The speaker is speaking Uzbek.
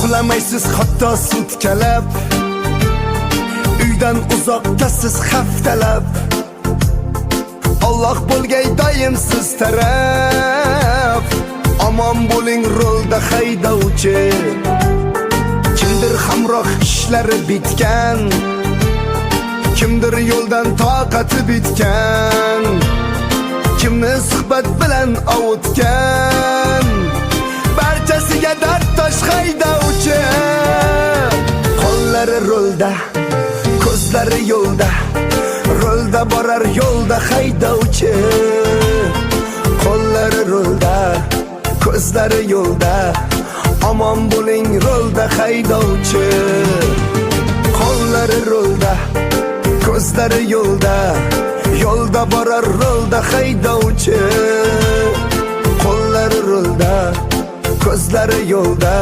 Uxlamaysiz hatto sutkalab, uydan uzoqdasiz haftalab. Alloh bo'lgay doim siz taraf. Omon bo'ling rolda haydovchi. Kimdir hamroh ishlari bitgan, kimdir yo'ldan toqati bitgan, kimni suhbat bilan ovutgan. Barchasiga dard tosh haydovchi. Qo'llari rolda, ko'zlari yo'lda, rolda borar yo'lda haydovchi. Qo'llari rolda, ko'zlari yo'lda, omon bo'ling rolda haydovchi. Qo'llari rolda, ko'zlari yo'lda, yo'lda borar rolda haydovchi. Qo'llari rolda, ko'zlari yo'lda.